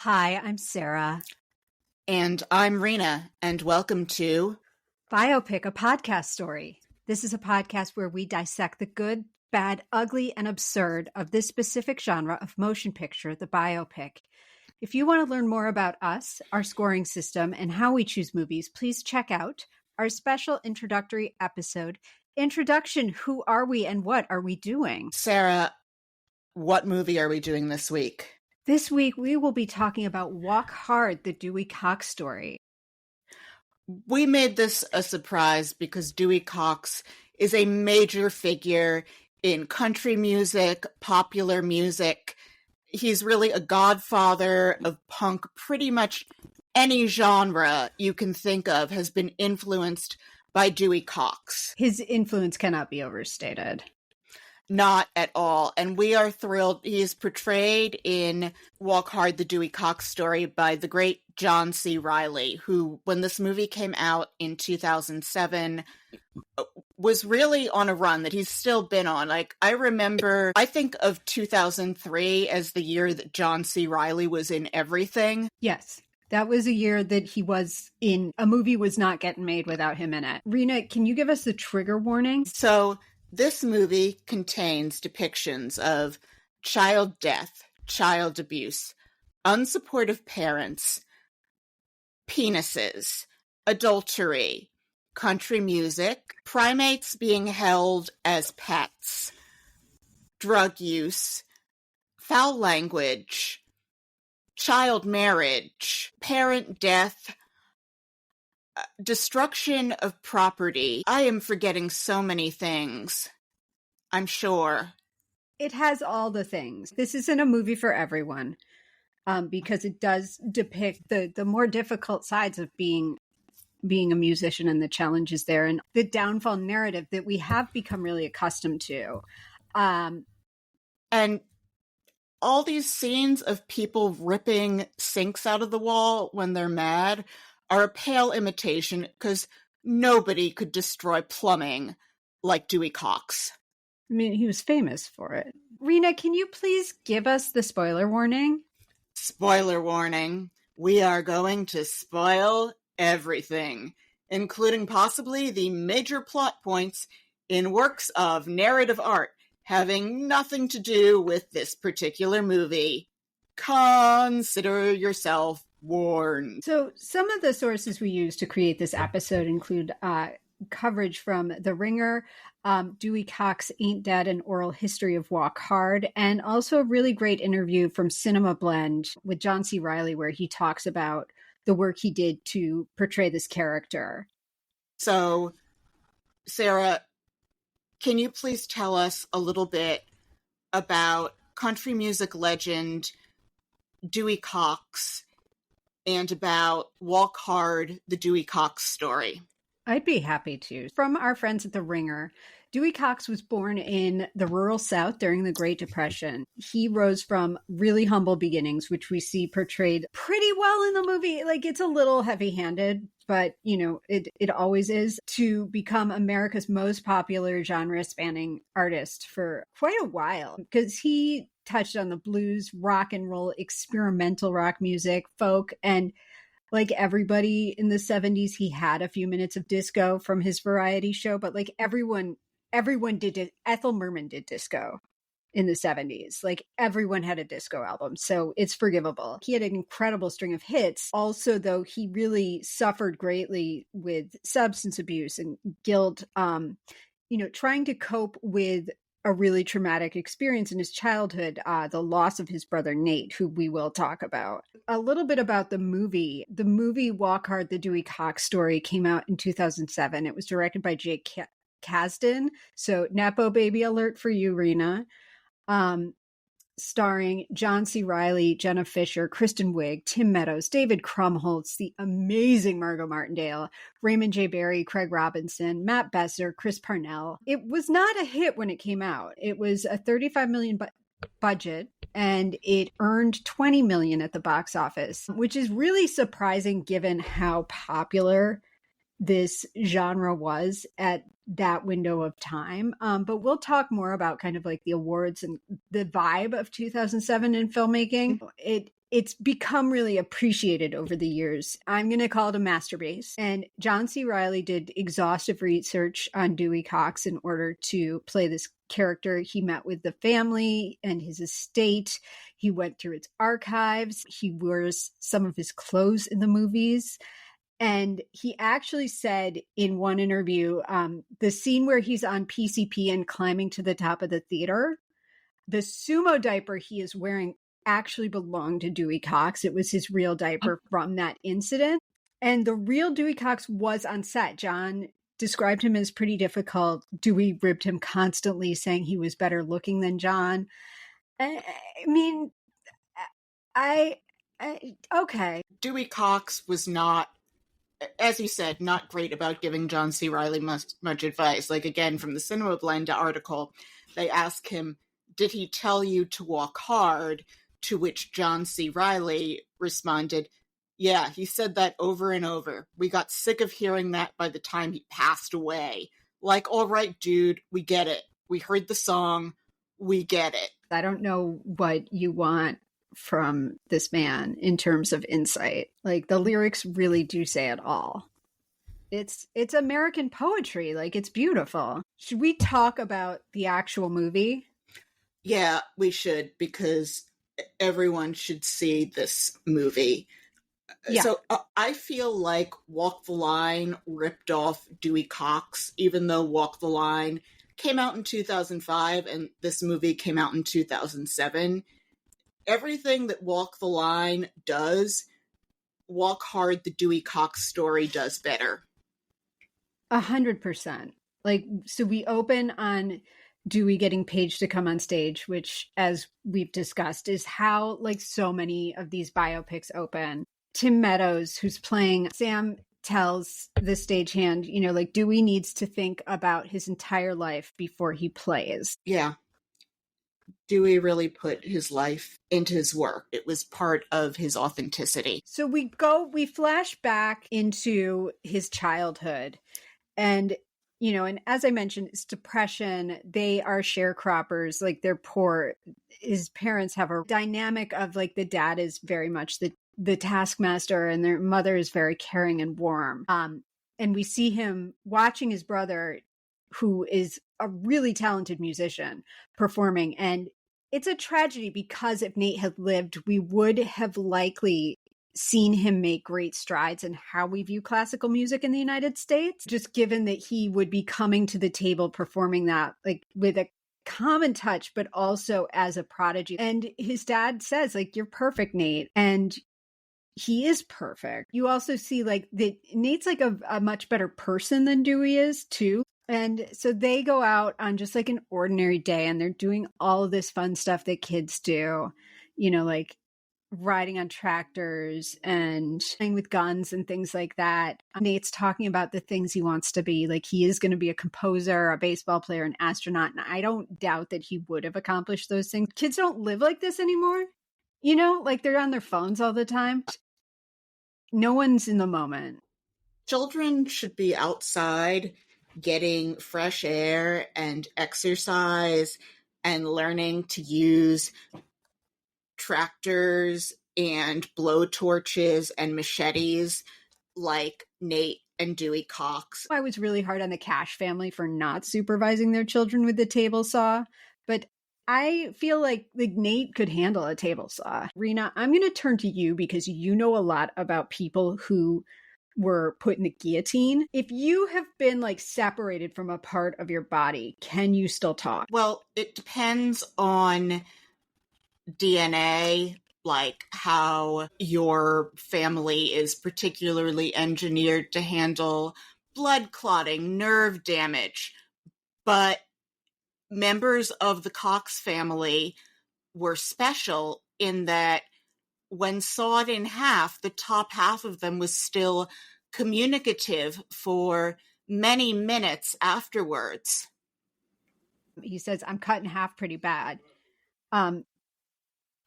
Hi, I'm Sara. And I'm Rena, and welcome to Biopic, a podcast story. This is a podcast where we dissect the good, bad, ugly, and absurd of this specific genre of motion picture, the biopic. If you want to learn more about us, our scoring system, and how we choose movies, please check out our special introductory episode, Introduction, Who Are We and What Are We Doing? Sara. What movie are we doing this week? This week, we will be talking about Walk Hard, the Dewey Cox story. We made this a surprise because Dewey Cox is a major figure in country music, popular music. He's really a godfather of punk. Pretty much any genre you can think of has been influenced by Dewey Cox. His influence cannot be overstated. Not at all. And we are thrilled. He is portrayed in Walk Hard, the Dewey Cox story by the great John C. Reilly, who, when this movie came out in 2007, was really on a run that he's still been on. Like, I think of 2003 as the year that John C. Reilly was in everything. Yes. That was a year that he was in. A movie was not getting made without him in it. Rena, can you give us the trigger warning? So, this movie contains depictions of child death, child abuse, unsupportive parents, penises, adultery, country music, primates being held as pets, drug use, foul language, child marriage, parent death, destruction of property. I am forgetting so many things, I'm sure. It has all the things. This isn't a movie for everyone, because it does depict the more difficult sides of being a musician and the challenges there and the downfall narrative that we have become really accustomed to. And all these scenes of people ripping sinks out of the wall when they're mad are a pale imitation because nobody could destroy plumbing like Dewey Cox. I mean, he was famous for it. Rena, can you please give us the spoiler warning? Spoiler warning. We are going to spoil everything, including possibly the major plot points in works of narrative art having nothing to do with this particular movie. Consider yourself warned. So some of the sources we use to create this episode include coverage from The Ringer, Dewey Cox Ain't Dead, an oral history of Walk Hard, and also a really great interview from Cinema Blend with John C. Reilly, where he talks about the work he did to portray this character. So, Sara, can you please tell us a little bit about country music legend Dewey Cox and about Walk Hard, the Dewey Cox story? I'd be happy to. From our friends at The Ringer, Dewey Cox was born in the rural South during the Great Depression. He rose from really humble beginnings, which we see portrayed pretty well in the movie. Like, it's a little heavy-handed, but, you know, it always is, to become America's most popular genre-spanning artist for quite a while. Because he touched on the blues, rock and roll, experimental rock music, folk, and like everybody in the 70s, he had a few minutes of disco from his variety show, but like everyone did it. Ethel Merman did disco in the 70s. Like everyone had a disco album, so it's forgivable. He had an incredible string of hits. Also, though, he really suffered greatly with substance abuse and guilt, trying to cope with a really traumatic experience in his childhood, the loss of his brother Nate, who we will talk about. A little bit about the movie. The movie Walk Hard, the Dewey Cox story came out in 2007. It was directed by Jake Kasdan. So Nepo baby alert for you, Rena. Starring John C. Reilly, Jenna Fischer, Kristen Wiig, Tim Meadows, David Krumholtz, the amazing Margo Martindale, Raymond J. Barry, Craig Robinson, Matt Besser, Chris Parnell. It was not a hit when it came out. It was a $35 million budget, and it earned $20 million at the box office, which is really surprising given how popular this genre was at that window of time. But we'll talk more about kind of like the awards and the vibe of 2007 in filmmaking. It it's become really appreciated over the years. I'm going to call it a masterpiece. And John C. Reilly did exhaustive research on Dewey Cox in order to play this character. He met with the family and his estate. He went through its archives. He wears some of his clothes in the movies. And he actually said in one interview, the scene where he's on PCP and climbing to the top of the theater, the sumo diaper he is wearing actually belonged to Dewey Cox. It was his real diaper from that incident. And the real Dewey Cox was on set. John described him as pretty difficult. Dewey ribbed him constantly, saying he was better looking than John. I mean, okay. Dewey Cox was not, as you said, not great about giving John C. Reilly much advice. Like, again, from the Cinema Blend article, they ask him, did he tell you to walk hard? To which John C. Reilly responded, yeah, he said that over and over. We got sick of hearing that by the time he passed away. Like, all right, dude, we get it. We heard the song. We get it. I don't know what you want from this man in terms of insight. Like, the lyrics really do say it all. It's American poetry. Like, it's beautiful. Should we talk about the actual movie? Yeah, we should, because everyone should see this movie. Yeah. So I feel like Walk the Line ripped off Dewey Cox, even though Walk the Line came out in 2005 and this movie came out in 2007. Everything that Walk the Line does, Walk Hard, the Dewey Cox story does better. 100%. Like, so we open on Dewey getting Paige to come on stage, which, as we've discussed, is how like so many of these biopics open. Tim Meadows, who's playing Sam, tells the stagehand, you know, like Dewey needs to think about his entire life before he plays. Yeah. Dewey really put his life into his work. It was part of his authenticity. So we flash back into his childhood, and you know, and as I mentioned, it's depression. They are sharecroppers, like they're poor. His parents have a dynamic of like the dad is very much the taskmaster and their mother is very caring and warm. And we see him watching his brother, who is a really talented musician, performing. And it's a tragedy because if Nate had lived, we would have likely seen him make great strides in how we view classical music in the United States, just given that he would be coming to the table performing that like with a common touch, but also as a prodigy. And his dad says, like, you're perfect, Nate. And he is perfect. You also see like that Nate's like a much better person than Dewey is too. And so they go out on just like an ordinary day and they're doing all of this fun stuff that kids do, you know, like riding on tractors and playing with guns and things like that. Nate's talking about the things he wants to be. Like he is going to be a composer, a baseball player, an astronaut. And I don't doubt that he would have accomplished those things. Kids don't live like this anymore. You know, like they're on their phones all the time. No one's in the moment. Children should be outside getting fresh air and exercise and learning to use tractors and blowtorches and machetes like Nate and Dewey Cox. I was really hard on the Cash family for not supervising their children with the table saw, but I feel like Nate could handle a table saw. Rena, I'm going to turn to you because you know a lot about people who were put in the guillotine. If you have been like separated from a part of your body, can you still talk? Well, it depends on DNA, like how your family is particularly engineered to handle blood clotting, nerve damage. But members of the Cox family were special in that when sawed in half, the top half of them was still communicative for many minutes afterwards. He says, I'm cut in half pretty bad. And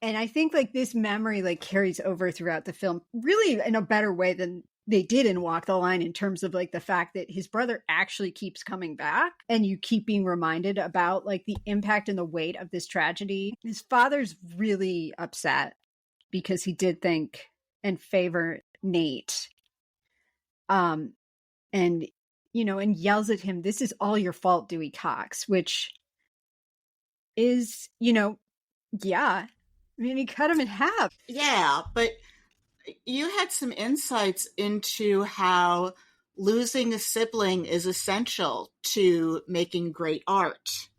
I think like this memory like carries over throughout the film really in a better way than they did in Walk the Line, in terms of like the fact that his brother actually keeps coming back and you keep being reminded about like the impact and the weight of this tragedy. His father's really upset because he did think and favor Nate. And, and yells at him, "This is all your fault, Dewey Cox," which is, yeah. I mean, he cut him in half. Yeah, but you had some insights into how losing a sibling is essential to making great art.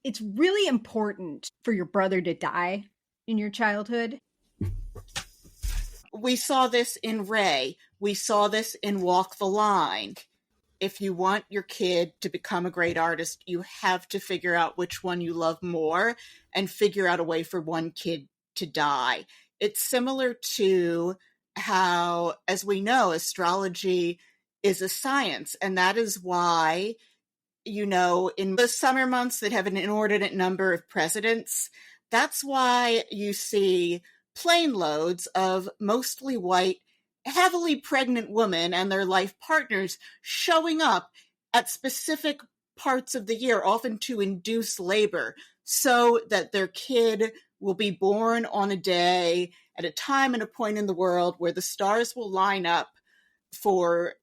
It's really important for your brother to die in your childhood. We saw this in Ray. We saw this in Walk the Line. If you want your kid to become a great artist, you have to figure out which one you love more and figure out a way for one kid to die. It's similar to how, as we know, astrology is a science, and that is why, in the summer months that have an inordinate number of presidents, that's why you see plane loads of mostly white, heavily pregnant women and their life partners showing up at specific parts of the year, often to induce labor, so that their kid will be born on a day at a time and a point in the world where the stars will line up for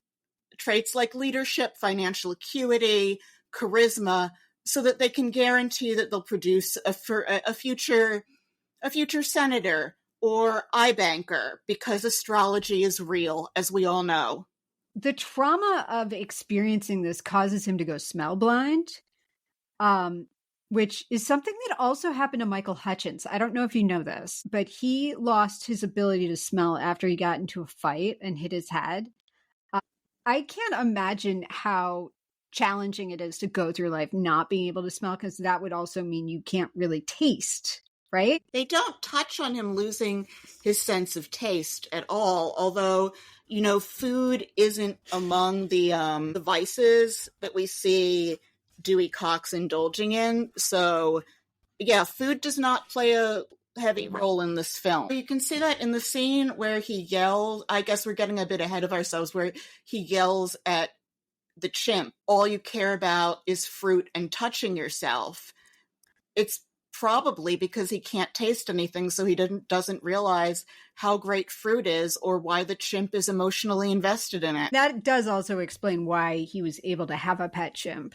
traits like leadership, financial acuity, charisma, so that they can guarantee that they'll produce a future senator or iBanker, because astrology is real, as we all know. The trauma of experiencing this causes him to go smell blind, which is something that also happened to Michael Hutchence. I don't know if you know this, but he lost his ability to smell after he got into a fight and hit his head. I can't imagine how challenging it is to go through life not being able to smell, because that would also mean you can't really taste, right? They don't touch on him losing his sense of taste at all, although, food isn't among the vices that we see Dewey Cox indulging in. So, yeah, food does not play a heavy role in this film. You can see that in the scene where he yells, I guess we're getting a bit ahead of ourselves, where he yells at the chimp, "All you care about is fruit and touching yourself." It's probably because he can't taste anything, so he doesn't realize how great fruit is or why the chimp is emotionally invested in it. That does also explain why he was able to have a pet chimp,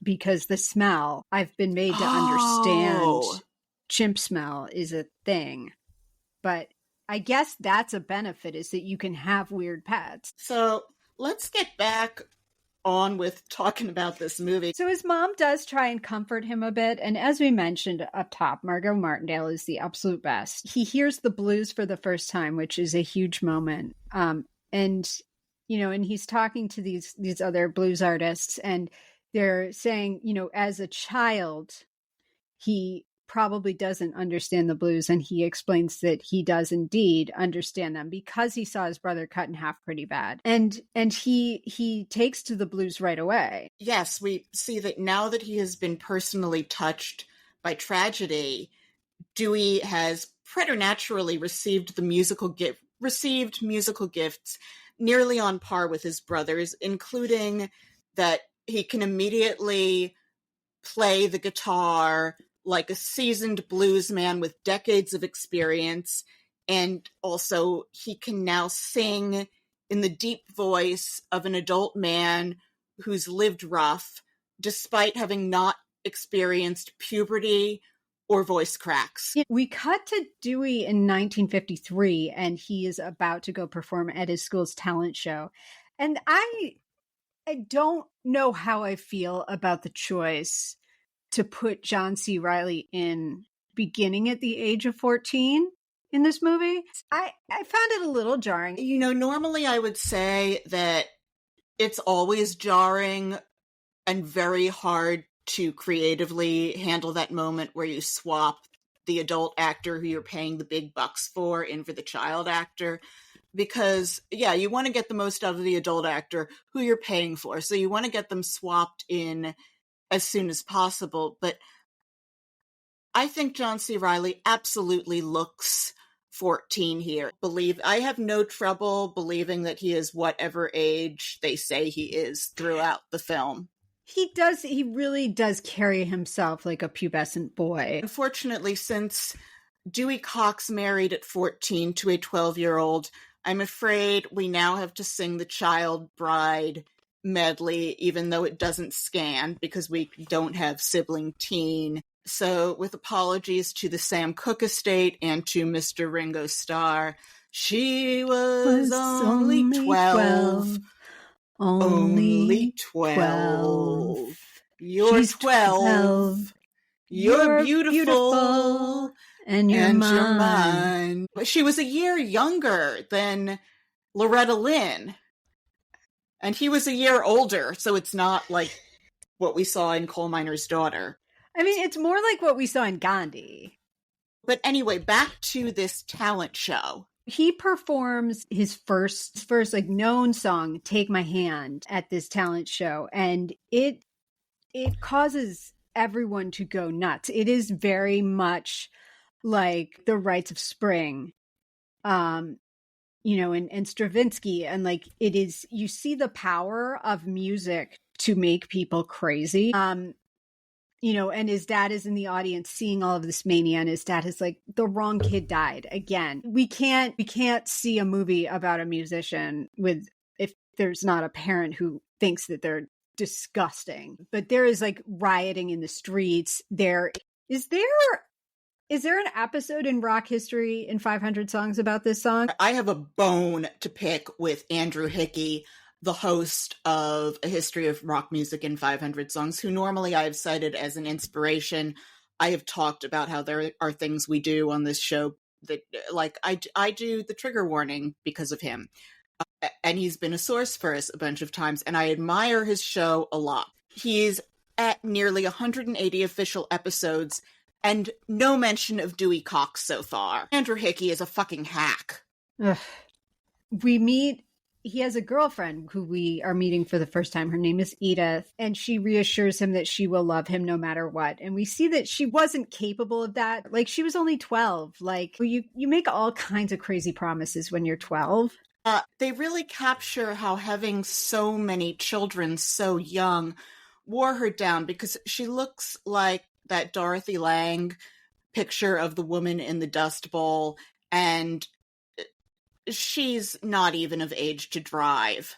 because the smell, I've been made to understand chimp smell is a thing. But I guess that's a benefit, is that you can have weird pets. So let's get back on with talking about this movie. So his mom does try and comfort him a bit. And as we mentioned up top, Margo Martindale is the absolute best. He hears the blues for the first time, which is a huge moment. And he's talking to these other blues artists, and they're saying, as a child, he probably doesn't understand the blues, and he explains that he does indeed understand them because he saw his brother cut in half pretty bad, and he takes to the blues right away. Yes, we see that now that he has been personally touched by tragedy, Dewey has preternaturally received musical gifts nearly on par with his brothers, including that he can immediately play the guitar like a seasoned blues man with decades of experience, and also he can now sing in the deep voice of an adult man who's lived rough, despite having not experienced puberty or voice cracks. We cut to Dewey in 1953, and he is about to go perform at his school's talent show. And I don't know how I feel about the choice to put John C. Reilly in beginning at the age of 14 in this movie. I found it a little jarring. Normally I would say that it's always jarring and very hard to creatively handle that moment where you swap the adult actor who you're paying the big bucks for in for the child actor. Because, yeah, you want to get the most out of the adult actor who you're paying for. So you want to get them swapped in as soon as possible. But I think John C. Reilly absolutely looks 14 here. I have no trouble believing that he is whatever age they say he is throughout the film. He really does carry himself like a pubescent boy. Unfortunately, since Dewey Cox married at 14 to a 12-year-old. I'm afraid we now have to sing the Child Bride medley, even though it doesn't scan because we don't have sibling teen. So with apologies to the Sam Cooke estate and to Mr. Ringo Starr, she was only 12. Only 12. You're She's 12. You're beautiful. And you're mine. She was a year younger than Loretta Lynn. And he was a year older, so it's not like what we saw in Coal Miner's Daughter. I mean, it's more like what we saw in Gandhi. But anyway, back to this talent show. He performs his first like known song, Take My Hand, at this talent show, and it causes everyone to go nuts. It is very much like the Rites of Spring, and Stravinsky, and like it is, you see the power of music to make people crazy. And his dad is in the audience seeing all of this mania, and his dad is like, the wrong kid died again. We can't see a movie about a musician if there's not a parent who thinks that they're disgusting. But there is like rioting in the streets. Is there an episode in rock history in 500 Songs about this song? I have a bone to pick with Andrew Hickey, the host of A History of Rock Music in 500 Songs, who normally I have cited as an inspiration. I have talked about how there are things we do on this show that, like, I do the trigger warning because of him. And he's been a source for us a bunch of times, and I admire his show a lot. He's at nearly 180 official episodes, and no mention of Dewey Cox so far. Andrew Hickey is a fucking hack. Ugh. He has a girlfriend who we are meeting for the first time. Her name is Edith, and she reassures him that she will love him no matter what. And we see that she wasn't capable of that. Like, she was only 12. Like, you make all kinds of crazy promises when you're 12. They really capture how having so many children so young wore her down, because she looks like that Dorothy Lang picture of the woman in the Dust Bowl, and she's not even of age to drive.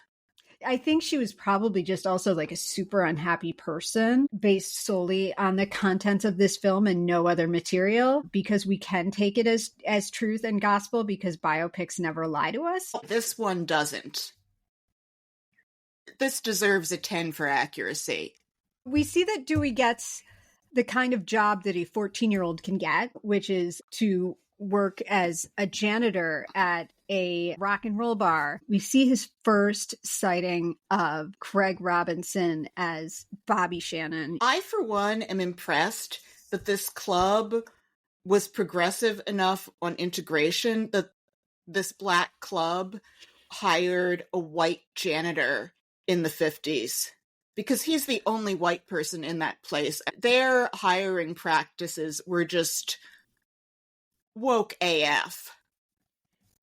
I think she was probably just also like a super unhappy person based solely on the contents of this film and no other material, because we can take it as truth and gospel because biopics never lie to us. This one doesn't. This deserves a 10 for accuracy. We see that Dewey gets the kind of job that a 14-year-old can get, which is to work as a janitor at a rock and roll bar. We see his first sighting of Craig Robinson as Bobby Shannon. I, for one, am impressed that this club was progressive enough on integration that this black club hired a white janitor in the 50s. Because he's the only white person in that place. Their hiring practices were just woke AF.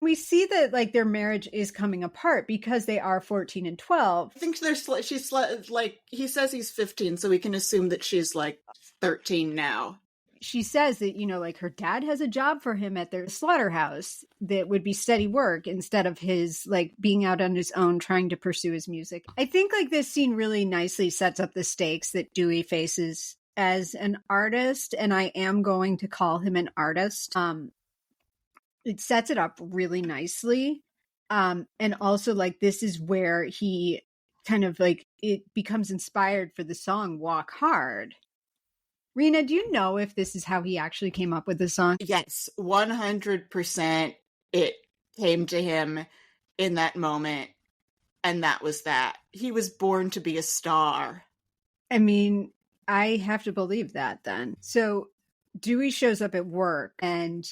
We see that like their marriage is coming apart because they are 14 and 12. I think she's like, he says he's 15, so we can assume that she's like 13 now. She says that, like her dad has a job for him at their slaughterhouse that would be steady work instead of his like being out on his own trying to pursue his music. I think like this scene really nicely sets up the stakes that Dewey faces as an artist, and I am going to call him an artist. It sets it up really nicely. And also like this is where he kind of like it becomes inspired for the song Walk Hard. Rena, do you know if this is how he actually came up with the song? Yes, 100% it came to him in that moment, and that was that. He was born to be a star. I mean, I have to believe that then. So Dewey shows up at work, and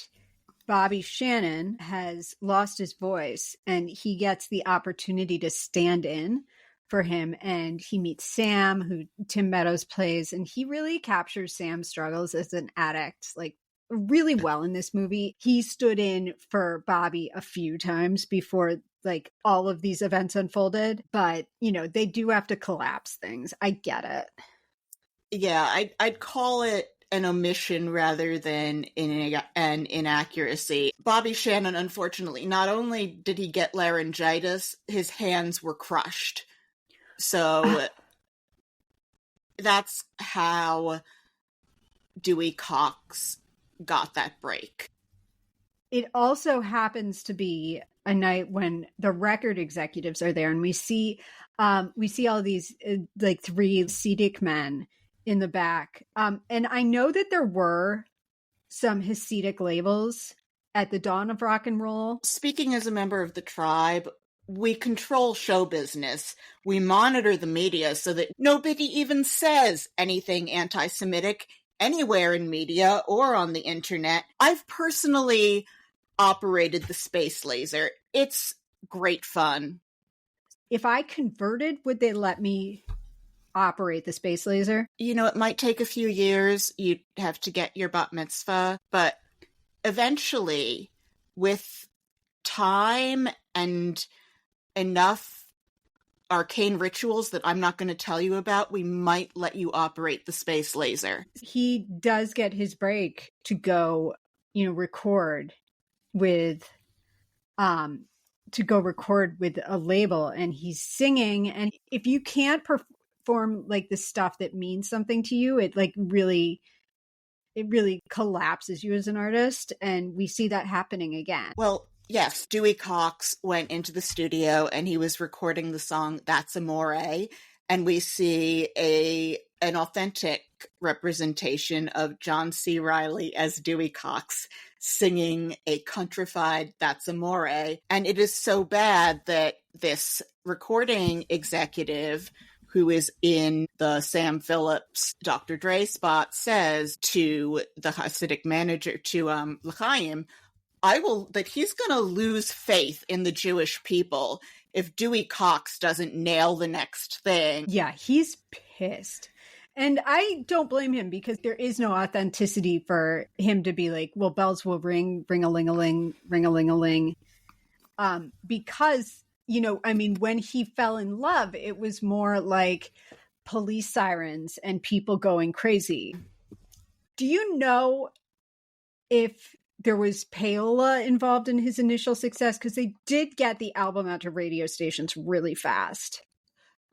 Bobby Shannon has lost his voice, and he gets the opportunity to stand in for him, and he meets Sam, who Tim Meadows plays, and he really captures Sam's struggles as an addict like really well in this movie. He stood in for Bobby a few times before like all of these events unfolded, but they do have to collapse things. I get it. Yeah, I'd call it an omission rather than an inaccuracy. Bobby Shannon, unfortunately, not only did he get laryngitis, his hands were crushed. So that's how Dewey Cox got that break. It also happens to be a night when the record executives are there, and we see all these like three Hasidic men in the back. And I know that there were some Hasidic labels at the dawn of rock and roll. Speaking as a member of the tribe, we control show business. We monitor the media so that nobody even says anything anti-Semitic anywhere in media or on the internet. I've personally operated the space laser. It's great fun. If I converted, would they let me operate the space laser? You know, it might take a few years. You'd have to get your bat mitzvah, but eventually, with time and enough arcane rituals that I'm not going to tell you about, we might let you operate the space laser. He does get his break to go, record with a label, and he's singing. And if you can't perform like the stuff that means something to you, it really collapses you as an artist. And we see that happening again. Well, yes, Dewey Cox went into the studio and he was recording the song That's Amore, and we see an authentic representation of John C. Reilly as Dewey Cox singing a countrified That's Amore. And it is so bad that this recording executive, who is in the Sam Phillips Dr. Dre spot, says to the Hasidic manager, to L'chaim, that he's going to lose faith in the Jewish people if Dewey Cox doesn't nail the next thing. Yeah, he's pissed. And I don't blame him, because there is no authenticity for him to be like, well, bells will ring, ring-a-ling-a-ling, ring-a-ling-a-ling. Because, when he fell in love, it was more like police sirens and people going crazy. Do you know if there was payola involved in his initial success? Because they did get the album out to radio stations really fast.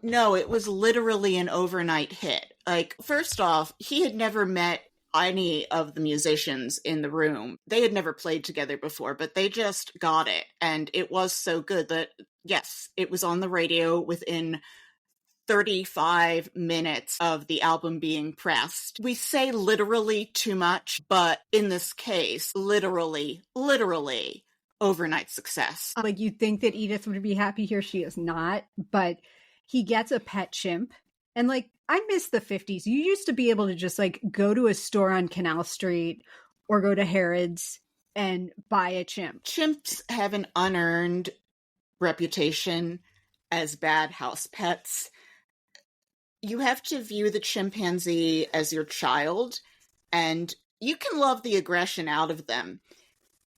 No, it was literally an overnight hit. Like, first off, he had never met any of the musicians in the room. They had never played together before, but they just got it. And it was so good that, yes, it was on the radio within 35 minutes of the album being pressed. We say literally too much, but in this case, literally overnight success. Like, you'd think that Edith would be happy here. She is not, but he gets a pet chimp. And I miss the 50s. You used to be able to just go to a store on Canal Street or go to Harrods and buy a chimp. Chimps have an unearned reputation as bad house pets. You have to view the chimpanzee as your child, and you can love the aggression out of them.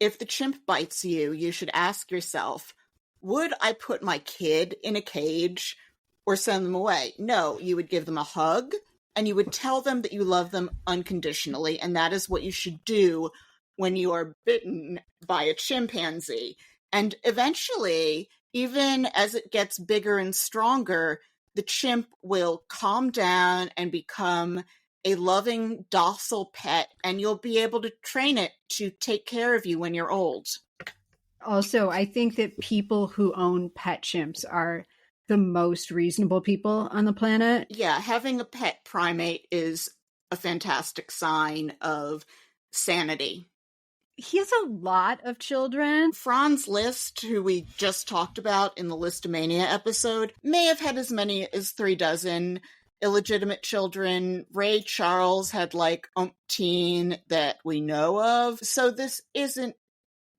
If the chimp bites you, you should ask yourself, would I put my kid in a cage or send them away? No, you would give them a hug, and you would tell them that you love them unconditionally, and that is what you should do when you are bitten by a chimpanzee. And eventually, even as it gets bigger and stronger, the chimp will calm down and become a loving, docile pet, and you'll be able to train it to take care of you when you're old. Also, I think that people who own pet chimps are the most reasonable people on the planet. Yeah, having a pet primate is a fantastic sign of sanity. He has a lot of children. Franz Liszt, who we just talked about in the Listomania episode, may have had as many as 36 illegitimate children. Ray Charles had umpteen that we know of. So this isn't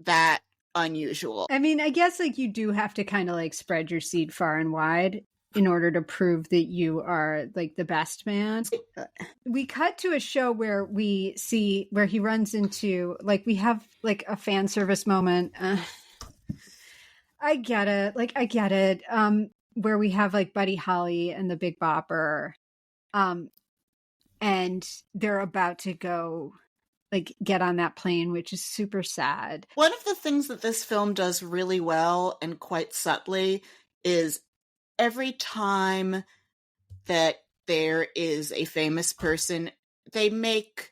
that unusual. I mean, I guess you do have to kind of spread your seed far and wide in order to prove that you are the best man. We cut to a show where we see where he runs into we have a fan service moment. I get it. I get it. Where we have Buddy Holly and the Big Bopper. and they're about to go like get on that plane, which is super sad. One of the things that this film does really well and quite subtly is every time that there is a famous person, they make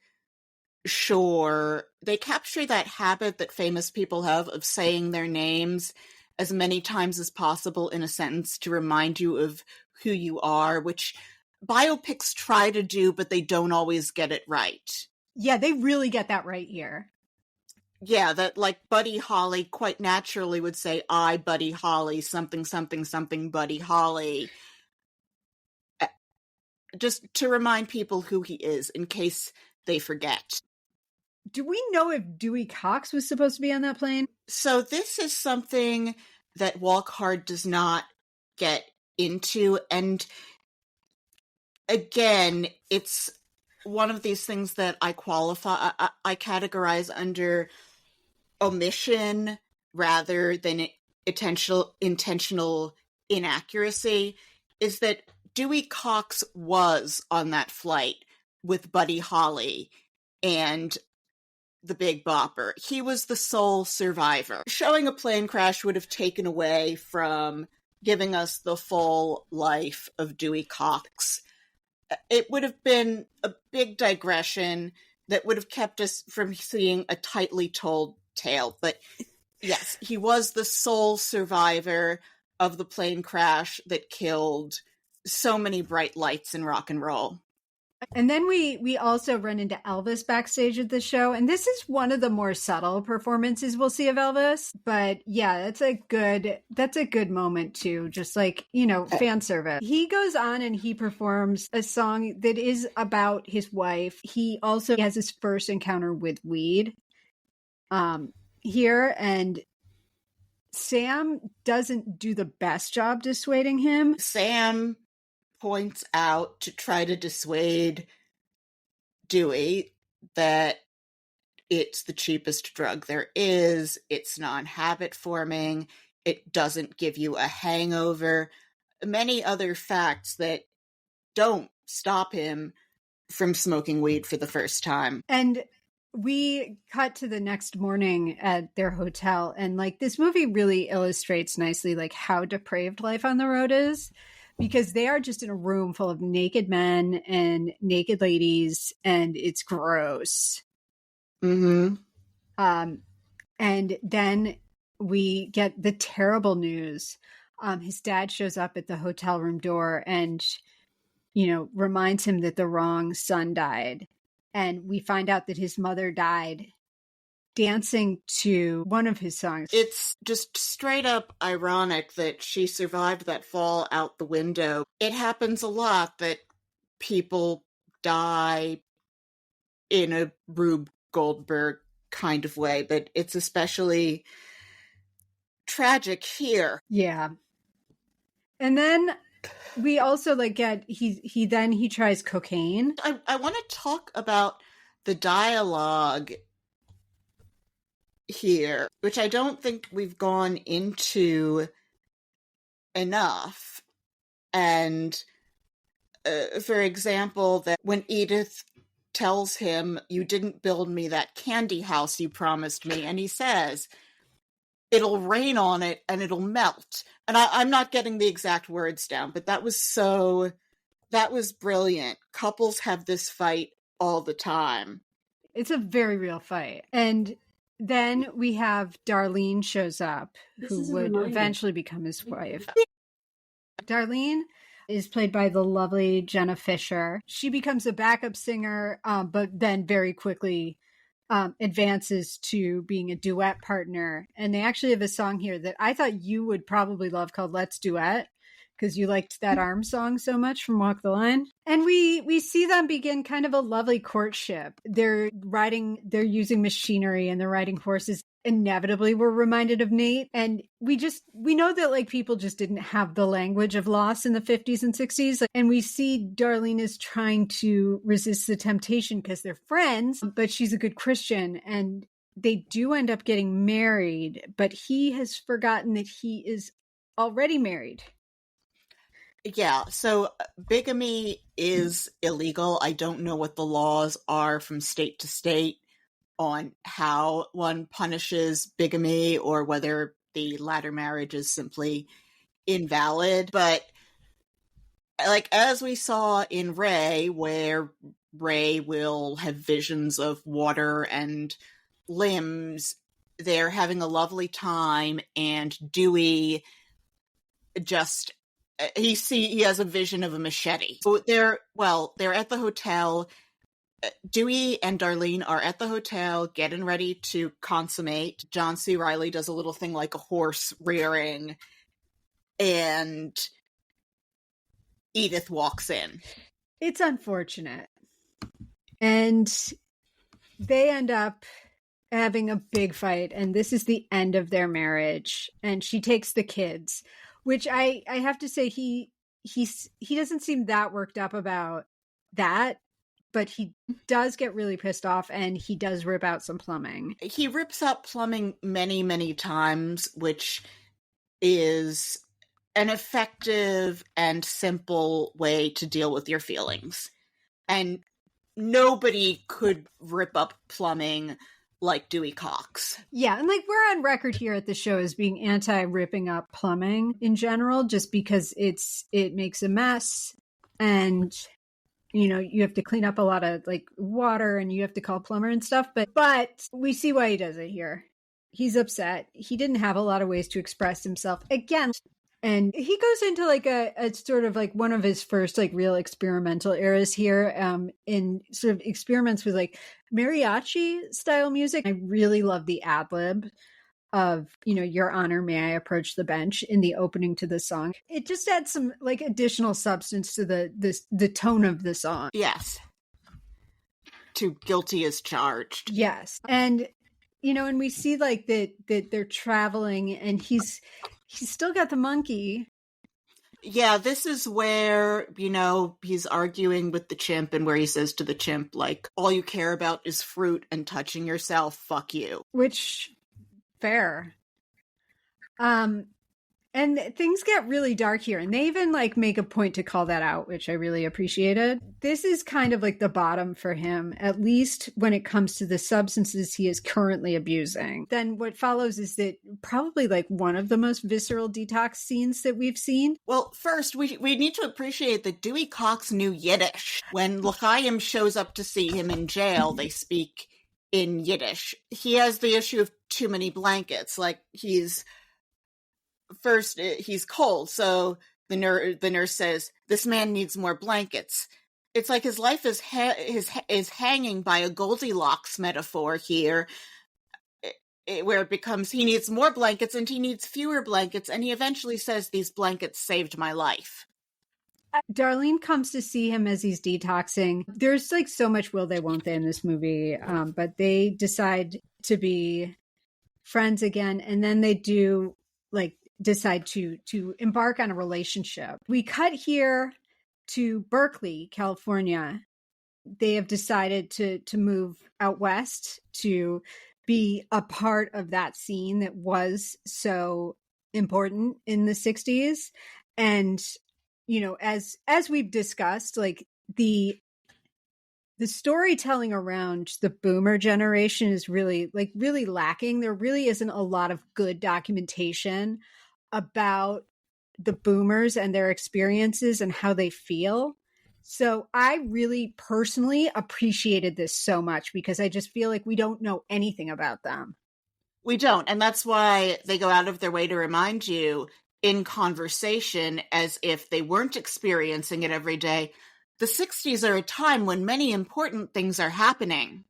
sure they capture that habit that famous people have of saying their names as many times as possible in a sentence to remind you of who you are, which biopics try to do, but they don't always get it right. Yeah, they really get that right here. Yeah, that like Buddy Holly quite naturally would say, I, Buddy Holly, something, something, something, Buddy Holly. Just to remind people who he is in case they forget. Do we know if Dewey Cox was supposed to be on that plane? So this is something that Walk Hard does not get into. And again, it's one of these things that I categorize under omission rather than intentional inaccuracy, is that Dewey Cox was on that flight with Buddy Holly and the Big Bopper. He was the sole survivor. Showing a plane crash would have taken away from giving us the full life of Dewey Cox. It would have been a big digression that would have kept us from seeing a tightly told tale. But yes, he was the sole survivor of the plane crash that killed so many bright lights in rock and roll. And then we also run into Elvis backstage at the show. And this is one of the more subtle performances we'll see of Elvis. But yeah, that's a good moment too. Just like, fan service. He goes on and he performs a song that is about his wife. He also has his first encounter with weed here. And Sam doesn't do the best job dissuading him. Sam points out to try to dissuade Dewey that it's the cheapest drug there is, it's non-habit forming, it doesn't give you a hangover, many other facts that don't stop him from smoking weed for the first time. And we cut to the next morning at their hotel, and like this movie really illustrates nicely like how depraved life on the road is. Because they are just in a room full of naked men and naked ladies, and it's gross. Mm-hmm. And then we get the terrible news. His dad shows up at the hotel room door and, reminds him that the wrong son died. And we find out that his mother died dancing to one of his songs. It's just straight up ironic that she survived that fall out the window. It happens a lot that people die in a Rube Goldberg kind of way, but it's especially tragic here. Yeah. And then we also he tries cocaine. I want to talk about the dialogue here, which I don't think we've gone into enough. And for example, that when Edith tells him, you didn't build me that candy house you promised me, and he says, it'll rain on it and it'll melt. And I'm not getting the exact words down, but that was brilliant. Couples have this fight all the time. It's a very real fight. And then we have Darlene shows up, who would eventually become his wife. Darlene is played by the lovely Jenna Fischer. She becomes a backup singer, but then very quickly advances to being a duet partner. And they actually have a song here that I thought you would probably love called Let's Duet, because you liked that arm song so much from Walk the Line. And we see them begin kind of a lovely courtship. They're using machinery and they're riding horses. Inevitably, we're reminded of Nate. And we know that like people just didn't have the language of loss in the 50s and 60s. And we see Darlene is trying to resist the temptation because they're friends, but she's a good Christian. And they do end up getting married, but he has forgotten that he is already married. Yeah, so bigamy is illegal. I don't know what the laws are from state to state on how one punishes bigamy or whether the latter marriage is simply invalid. But like, as we saw in Ray, where Ray will have visions of water and limbs, they're having a lovely time, and Dewey just he has a vision of a machete. So they're at the hotel. Dewey and Darlene are at the hotel getting ready to consummate. John C. Reilly does a little thing like a horse rearing, and Edith walks in. It's unfortunate. And they end up having a big fight, and this is the end of their marriage. And she takes the kids, which I have to say he doesn't seem that worked up about that, but he does get really pissed off, and he does rip out some plumbing. He rips out plumbing many, many times, which is an effective and simple way to deal with your feelings. And nobody could rip up plumbing like Dewey Cox. Yeah, and like, we're on record here at the show as being anti-ripping up plumbing in general, just because it makes a mess, and you know, you have to clean up a lot of like water, and you have to call a plumber and stuff. But we see why he does it here. He's upset. He didn't have a lot of ways to express himself again. And he goes into like a sort of like one of his first like real experimental eras here, in sort of experiments with like mariachi style music. I really love the ad lib of, you know, "Your Honor, may I approach the bench" in the opening to the song. It just adds some like additional substance to the tone of the song. Yes. To guilty as charged. Yes. And, you know, and we see like that they're traveling, and he's still got the monkey. Yeah, this is where, you know, he's arguing with the chimp, and where he says to the chimp, like, "All you care about is fruit and touching yourself, fuck you." Which, fair. And things get really dark here, and they even like make a point to call that out, which I really appreciated. This is kind of like the bottom for him, at least when it comes to the substances he is currently abusing. Then what follows is that probably like one of the most visceral detox scenes that we've seen. Well, first, we need to appreciate that Dewey Cox knew Yiddish. When L'chaim shows up to see him in jail, they speak in Yiddish. He has the issue of too many blankets. Like, he's cold, so the nurse says, "This man needs more blankets." It's like his life is hanging by a Goldilocks metaphor here, where it becomes he needs more blankets and he needs fewer blankets, and he eventually says, "These blankets saved my life." Darlene comes to see him as he's detoxing. There's like so much will they won't they in this movie, but they decide to be friends again, and then they do like decide to embark on a relationship. We cut here to Berkeley, California. They have decided to move out west to be a part of that scene that was so important in the 60s. And, you know, as we've discussed, like the storytelling around the boomer generation is really lacking. There really isn't a lot of good documentation about the boomers and their experiences and how they feel. So I really personally appreciated this so much, because I just feel like we don't know anything about them. We don't, and that's why they go out of their way to remind you in conversation, as if they weren't experiencing it every day. The 60s are a time when many important things are happening.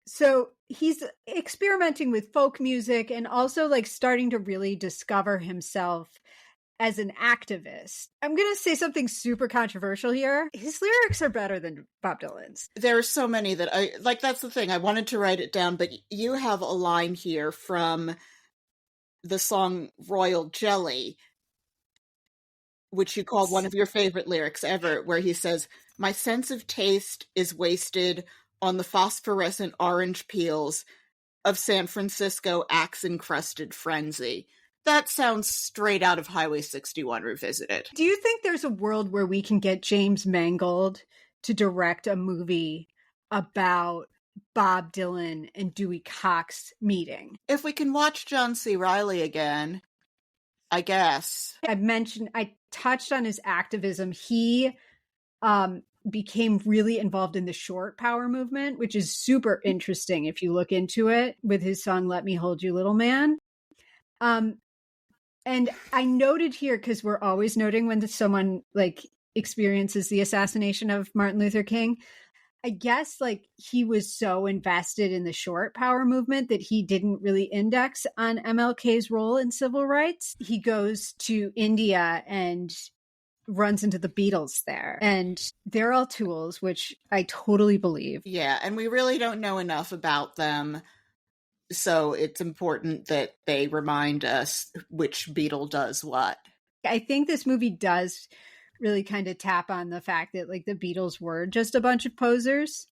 So he's experimenting with folk music, and also like starting to really discover himself as an activist. I'm going to say something super controversial here. His lyrics are better than Bob Dylan's. There are so many that I like. That's the thing. I wanted to write it down, but you have a line here from the song Royal Jelly, which you called one of your favorite lyrics ever, where he says, "My sense of taste is wasted on the phosphorescent orange peels of San Francisco axe-encrusted frenzy." That sounds straight out of Highway 61 Revisited. Do you think there's a world where we can get James Mangold to direct a movie about Bob Dylan and Dewey Cox meeting? If we can watch John C. Reilly again, I guess. I touched on his activism. He became really involved in the short power movement, which is super interesting if you look into it, with his song Let Me Hold You Little Man. And I noted here, because we're always noting when someone like experiences the assassination of Martin Luther King, I guess like he was so invested in the short power movement that he didn't really index on MLK's role in civil rights. He goes to India and runs into the Beatles there, and they're all tools, which I totally believe. Yeah, and we really don't know enough about them, so it's important that they remind us which Beatle does what. I think this movie does really kind of tap on the fact that like the Beatles were just a bunch of posers,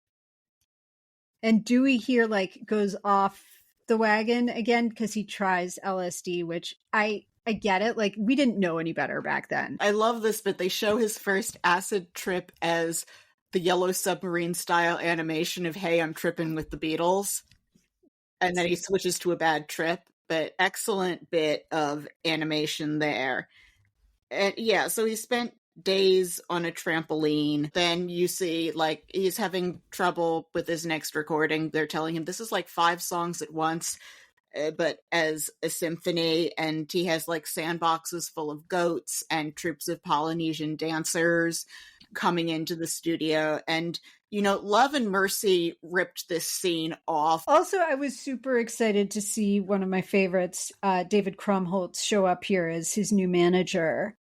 and Dewey here like goes off the wagon again because he tries LSD, which I get it. Like, we didn't know any better back then. I love this, but they show his first acid trip as the Yellow Submarine style animation of, hey, I'm tripping with the Beatles. And then he switches to a bad trip, but excellent bit of animation there. And yeah, so he spent days on a trampoline. Then you see, like, he's having trouble with his next recording. They're telling him this is like 5 songs at once, but as a symphony, and he has like sandboxes full of goats and troops of Polynesian dancers coming into the studio. And, you know, Love and Mercy ripped this scene off. Also, I was super excited to see one of my favorites, David Krumholtz, show up here as his new manager.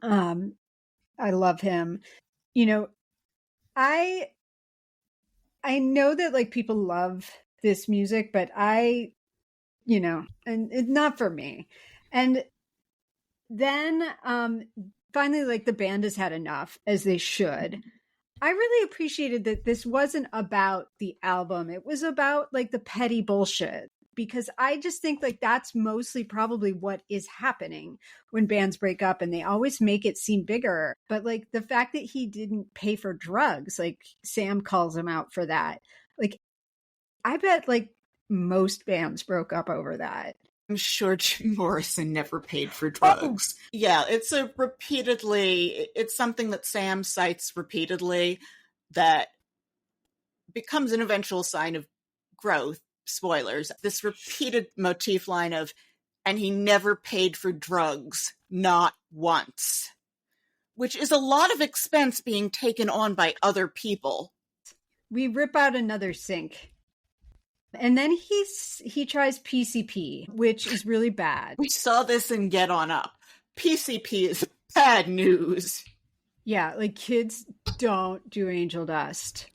I love him. You know, I know that like people love this music, but and it's not for me. And then finally, like, the band has had enough, as they should. I really appreciated that this wasn't about the album. It was about like the petty bullshit, because I just think like that's mostly probably what is happening when bands break up, and they always make it seem bigger. But like the fact that he didn't pay for drugs, like Sam calls him out for that. Like, I bet like most bands broke up over that. I'm sure Jim Morrison never paid for drugs. Oh. Yeah, it's something that Sam cites repeatedly that becomes an eventual sign of growth. Spoilers. This repeated motif line of, and he never paid for drugs, not once. Which is a lot of expense being taken on by other people. We rip out another sink. And then he tries PCP, which is really bad. We saw this in Get On Up. PCP is bad news. Yeah, like kids don't do angel dust.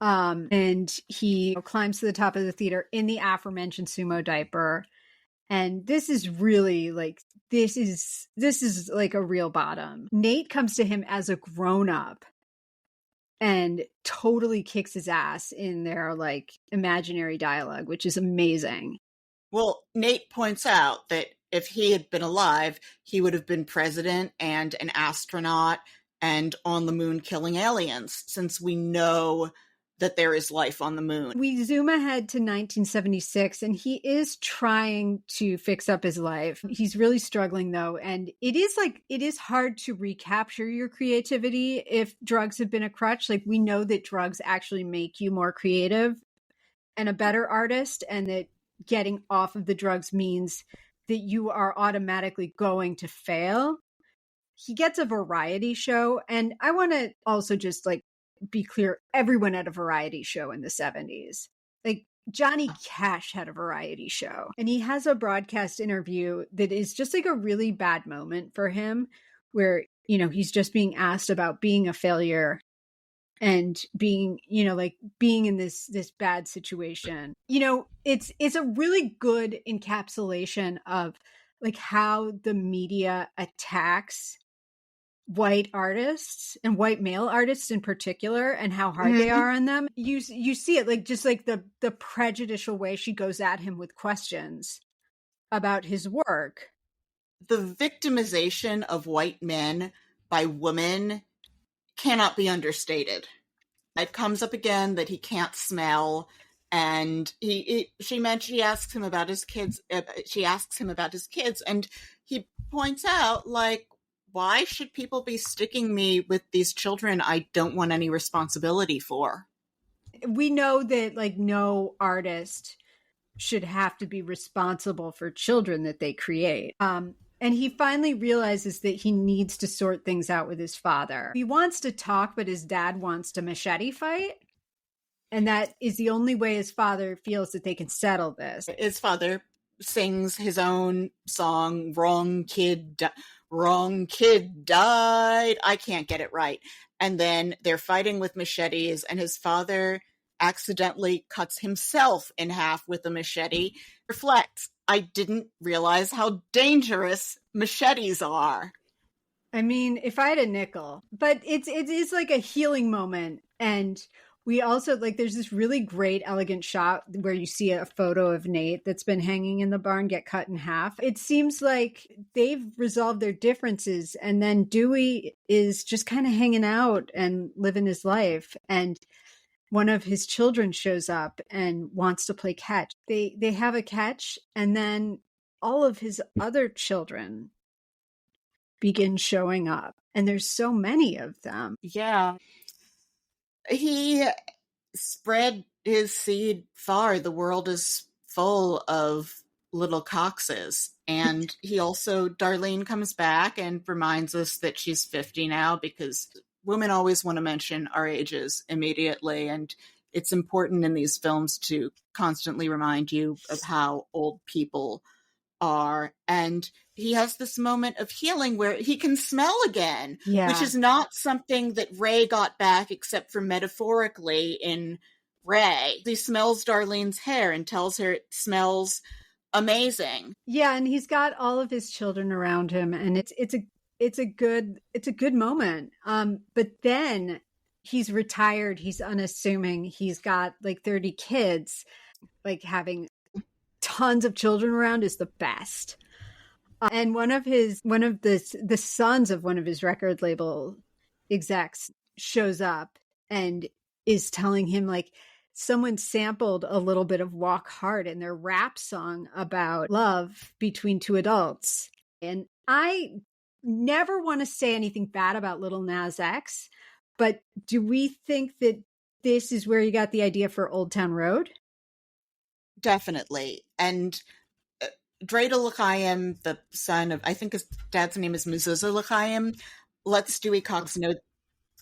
And he climbs to the top of the theater in the aforementioned sumo diaper. And this is really like, this is like a real bottom. Nate comes to him as a grown-up and totally kicks his ass in their like imaginary dialogue, which is amazing. Well, Nate points out that if he had been alive, he would have been president and an astronaut and on the moon killing aliens, since we know that there is life on the moon. We zoom ahead to 1976, and he is trying to fix up his life. He's really struggling, though, and it is hard to recapture your creativity if drugs have been a crutch. Like, we know that drugs actually make you more creative and a better artist, and that getting off of the drugs means that you are automatically going to fail. He gets a variety show, and I want to also just like be clear, everyone had a variety show in the 70s. Like, Johnny Cash had a variety show, and he has a broadcast interview that is just like a really bad moment for him, where, you know, he's just being asked about being a failure and being, you know, like being in this bad situation. You know, it's a really good encapsulation of like how the media attacks white artists and white male artists in particular, and how hard they are on them. You see it like just like the prejudicial way she goes at him with questions. about his work. The victimization of white men by women cannot be understated. It comes up again that he can't smell, and she asks him about his kids. She asks him about his kids, and he points out, like, why should people be sticking me with these children I don't want any responsibility for? We know that, like, no artist should have to be responsible for children that they create. And he finally realizes that he needs to sort things out with his father. He wants to talk, but his dad wants to machete fight. And that is the only way his father feels that they can settle this. His father sings his own song, Wrong Kid Died. I can't get it right. And then they're fighting with machetes, and his father accidentally cuts himself in half with a machete. Reflects, I didn't realize how dangerous machetes are. I mean, if I had a nickel, but it is like a healing moment. And we also, like, there's this really great, elegant shot where you see a photo of Nate that's been hanging in the barn get cut in half. It seems like they've resolved their differences, and then Dewey is just kind of hanging out and living his life. And one of his children shows up and wants to play catch. They have a catch, and then all of his other children begin showing up. And there's so many of them. Yeah. He spread his seed far. The world is full of little Coxes. And he also, Darlene comes back and reminds us that she's 50 now, because women always want to mention our ages immediately. And it's important in these films to constantly remind you of how old people are. And he has this moment of healing where he can smell again, which is not something that Ray got back except for metaphorically in Ray. He smells Darlene's hair and tells her it smells amazing. Yeah, and he's got all of his children around him, and it's a good moment. But then he's retired, he's unassuming, he's got like 30 kids. Like, having tons of children around is the best. And one of the sons of one of his record label execs shows up and is telling him, like, someone sampled a little bit of Walk Hard in their rap song about love between two adults. And I never want to say anything bad about Lil Nas X, but do we think that this is where you got the idea for Old Town Road? Definitely. And Dreidel L'Chaim, the son of, I think his dad's name is Mezuzah L'Chaim, lets Dewey Cox know.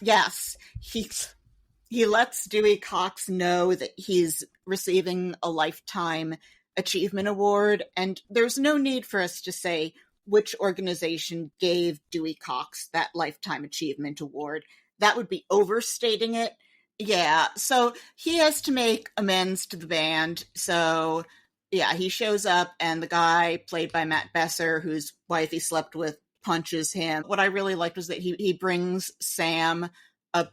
Yes, he lets Dewey Cox know that he's receiving a Lifetime Achievement Award, and there's no need for us to say which organization gave Dewey Cox that Lifetime Achievement Award. That would be overstating it. Yeah, so he has to make amends to the band. So yeah, he shows up, and the guy played by Matt Besser, whose wife he slept with, punches him. What I really liked was that he brings Sam a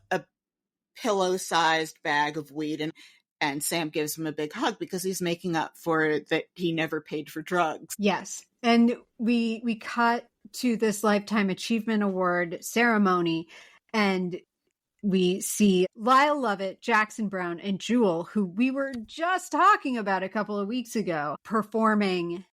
pillow-sized bag of weed, and Sam gives him a big hug because he's making up for that he never paid for drugs. Yes. And we cut to this Lifetime Achievement Award ceremony, and we see Lyle Lovett, Jackson Brown, and Jewel, who we were just talking about a couple of weeks ago, performing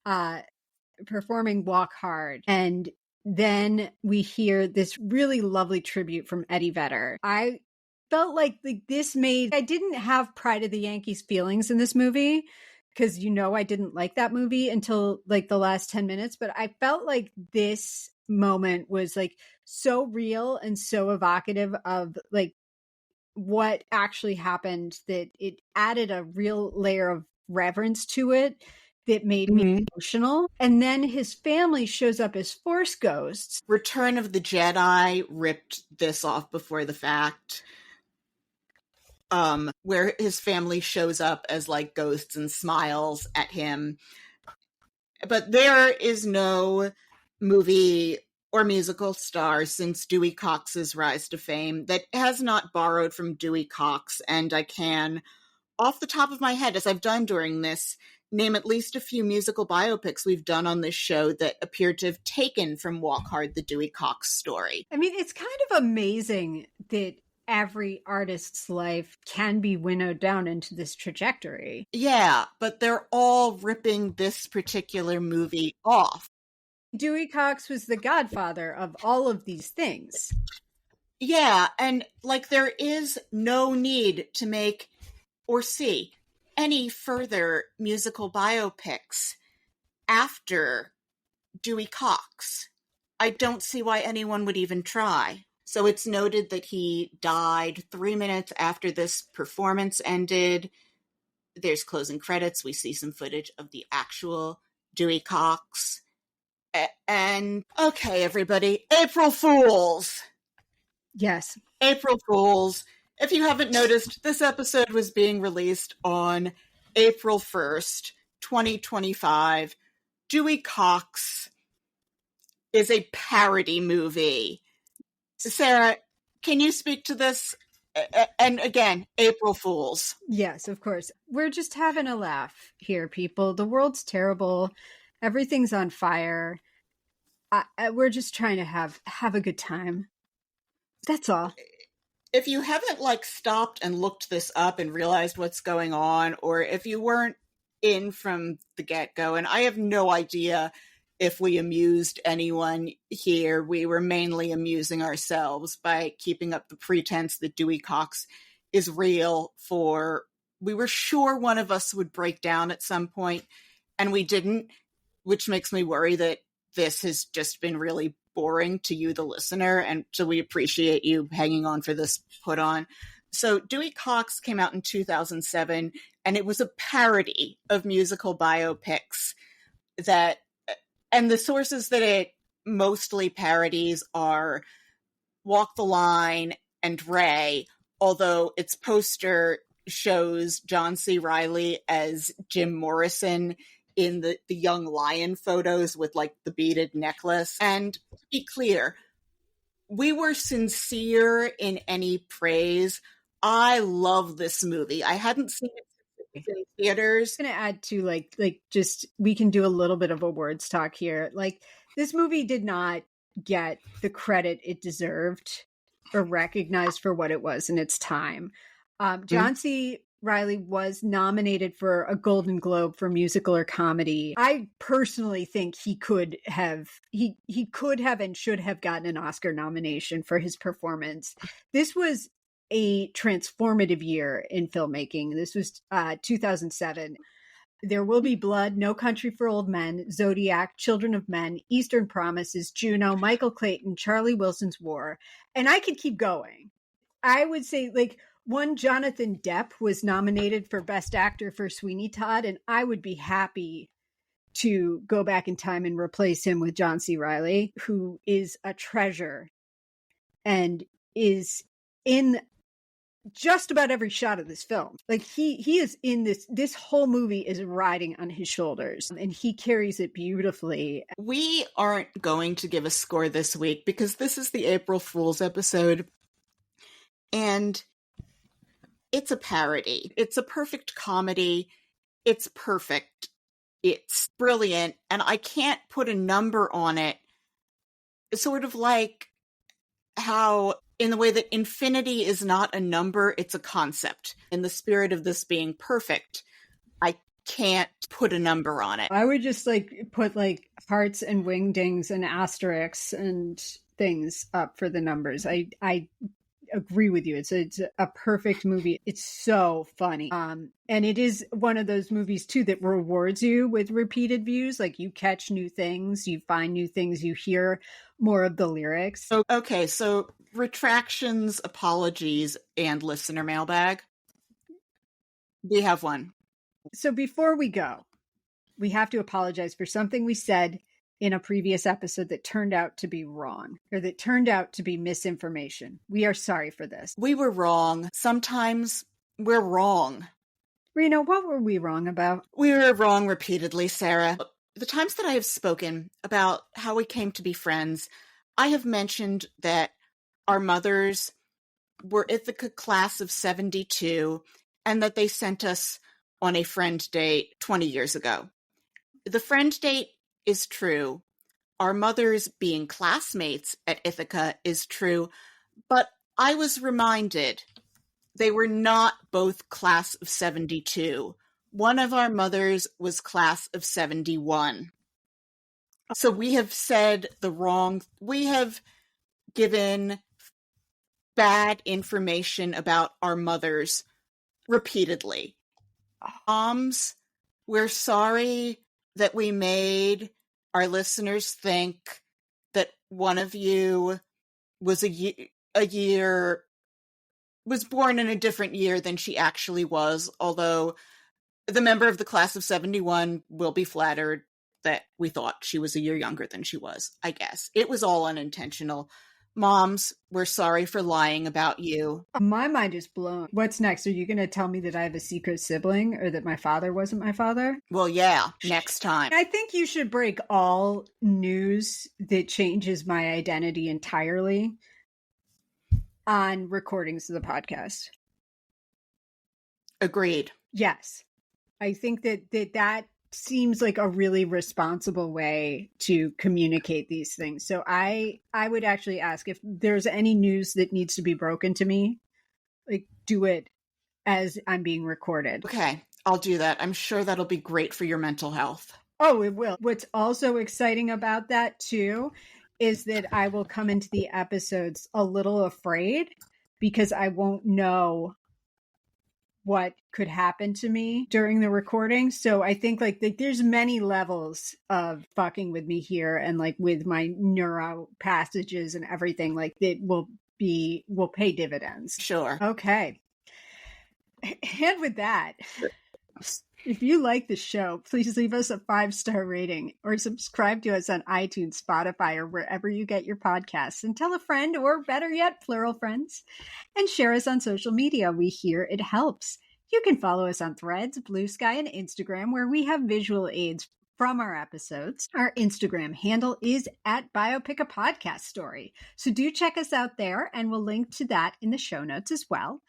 Walk Hard. And then we hear this really lovely tribute from Eddie Vedder. I felt like I didn't have Pride of the Yankees feelings in this movie, because I didn't like that movie until like the last 10 minutes, but I felt like this moment was like so real and so evocative of like what actually happened, that it added a real layer of reverence to it that made me emotional. And then his family shows up as Force ghosts. Return of the Jedi ripped this off before the fact, where his family shows up as like ghosts and smiles at him. But there is no movie or musical star since Dewey Cox's rise to fame that has not borrowed from Dewey Cox. And I can, off the top of my head, as I've done during this, name at least a few musical biopics we've done on this show that appear to have taken from Walk Hard, the Dewey Cox story. I mean, it's kind of amazing that every artist's life can be winnowed down into this trajectory. Yeah, but they're all ripping this particular movie off. Dewey Cox was the godfather of all of these things. Yeah, and like there is no need to make or see any further musical biopics after Dewey Cox. I don't see why anyone would even try. So it's noted that he died 3 minutes after this performance ended. There's closing credits. We see some footage of the actual Dewey Cox. And, okay, everybody, April Fools! Yes. April Fools. If you haven't noticed, this episode was being released on April 1st, 2025. Dewey Cox is a parody movie. Sarah, can you speak to this? And again, April Fools. Yes, of course. We're just having a laugh here, people. The world's terrible. Everything's on fire. We're just trying to have a good time. That's all. If you haven't stopped and looked this up and realized what's going on, or if you weren't in from the get-go, and I have no idea if we amused anyone here, we were mainly amusing ourselves by keeping up the pretense that Dewey Cox is real we were sure one of us would break down at some point, and we didn't, which makes me worry that this has just been really boring to you, the listener, and so we appreciate you hanging on for this put on. So Dewey Cox came out in 2007, and it was a parody of musical biopics and the sources that it mostly parodies are Walk the Line and Ray, although its poster shows John C. Reilly as Jim Morrison in the young lion photos with the beaded necklace. And to be clear, we were sincere in any praise. I love this movie. I hadn't seen it in theaters. I'm going to add to just we can do a little bit of a words talk here. This movie did not get the credit it deserved or recognized for what it was in its time. John C. Reilly was nominated for a Golden Globe for musical or comedy. I personally think he could have and should have gotten an Oscar nomination for his performance. This was a transformative year in filmmaking. This was 2007. There Will Be Blood, No Country for Old Men, Zodiac, Children of Men, Eastern Promises, Juno, Michael Clayton, Charlie Wilson's War. And I could keep going. I would say one Jonathan Depp was nominated for Best Actor for Sweeney Todd, and I would be happy to go back in time and replace him with John C. Reilly, who is a treasure and is in just about every shot of this film. He is in this whole movie is riding on his shoulders, and he carries it beautifully. We aren't going to give a score this week because this is the April Fool's episode, and it's a parody. It's a perfect comedy. It's perfect. It's brilliant. And I can't put a number on it. It's sort of like how, in the way that infinity is not a number, it's a concept. In the spirit of this being perfect, I can't put a number on it. I would just put hearts and wingdings and asterisks and things up for the numbers. I agree with you. It's a perfect movie. It's so funny. And it is one of those movies too that rewards you with repeated views. You catch new things, you find new things, you hear more of the lyrics. Okay, so retractions, apologies, and listener mailbag. We have one. So before we go, we have to apologize for something we said in a previous episode that turned out to be wrong, or that turned out to be misinformation. We are sorry for this. We were wrong. Sometimes we're wrong. Rena, what were we wrong about? We were wrong repeatedly, Sarah. The times that I have spoken about how we came to be friends, I have mentioned that our mothers were Ithaca class of 72, and that they sent us on a friend date 20 years ago. The friend date is true. Our mothers being classmates at Ithaca is true, but I was reminded they were not both class of 72. One of our mothers was class of 71. So we have we have given bad information about our mothers repeatedly. Moms, we're sorry that we made our listeners think that one of you was was born in a different year than she actually was, although the member of the class of 71 will be flattered that we thought she was a year younger than she was, I guess. It was all unintentional. Moms, we're sorry for lying about you. My mind is blown. What's next? Are you going to tell me that I have a secret sibling or that my father wasn't my father? Well, yeah, next time. I think you should break all news that changes my identity entirely on recordings of the podcast. Agreed. Yes. I think that seems like a really responsible way to communicate these things. So I would actually ask if there's any news that needs to be broken to me, like do it as I'm being recorded. Okay, I'll do that. I'm sure that'll be great for your mental health. Oh, it will. What's also exciting about that too is that I will come into the episodes a little afraid because I won't know what could happen to me during the recording. So I think like there's many levels of fucking with me here, and like with my neuro passages and everything, like it will pay dividends. Sure. Okay. And with that, if you like the show, please leave us a 5-star rating or subscribe to us on iTunes, Spotify, or wherever you get your podcasts, and tell a friend, or better yet, plural friends, and share us on social media. We hear it helps. You can follow us on Threads, Blue Sky, and Instagram, where we have visual aids from our episodes. Our Instagram handle is at Biopic a Podcast Story. So do check us out there, and we'll link to that in the show notes as well.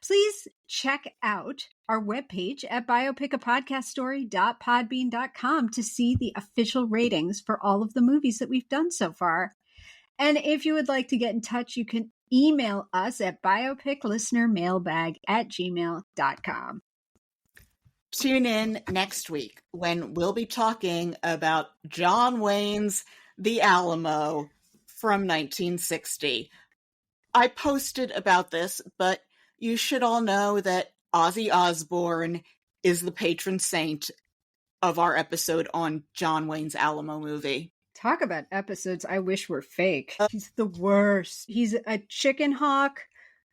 Please check out our webpage at biopicapodcaststory.podbean.com to see the official ratings for all of the movies that we've done so far. And if you would like to get in touch, you can email us at biopiclistenermailbag@gmail.com. Tune in next week when we'll be talking about John Wayne's The Alamo from 1960. I posted about this, but you should all know that Ozzy Osbourne is the patron saint of our episode on John Wayne's Alamo movie. Talk about episodes I wish were fake. He's the worst. He's a chicken hawk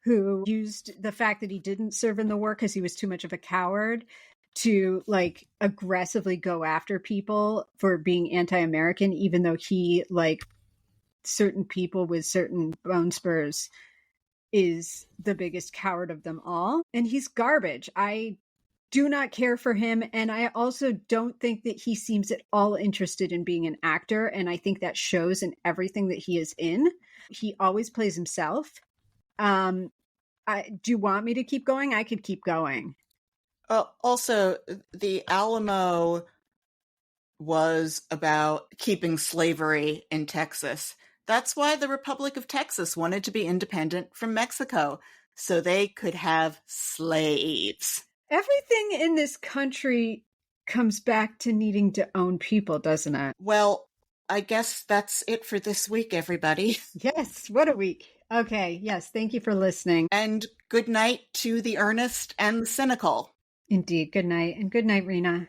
who used the fact that he didn't serve in the war because he was too much of a coward to like aggressively go after people for being anti-American, even though he, like certain people with certain bone spurs, is the biggest coward of them all. And he's garbage. I do not care for him. And I also don't think that he seems at all interested in being an actor. And I think that shows in everything that he is in. He always plays himself. Do you want me to keep going? I could keep going. Also, the Alamo was about keeping slavery in Texas. That's why the Republic of Texas wanted to be independent from Mexico, so they could have slaves. Everything in this country comes back to needing to own people, doesn't it? Well, I guess that's it for this week, everybody. Yes, what a week. Okay, yes, thank you for listening. And good night to the earnest and the cynical. Indeed, good night. And good night, Rena.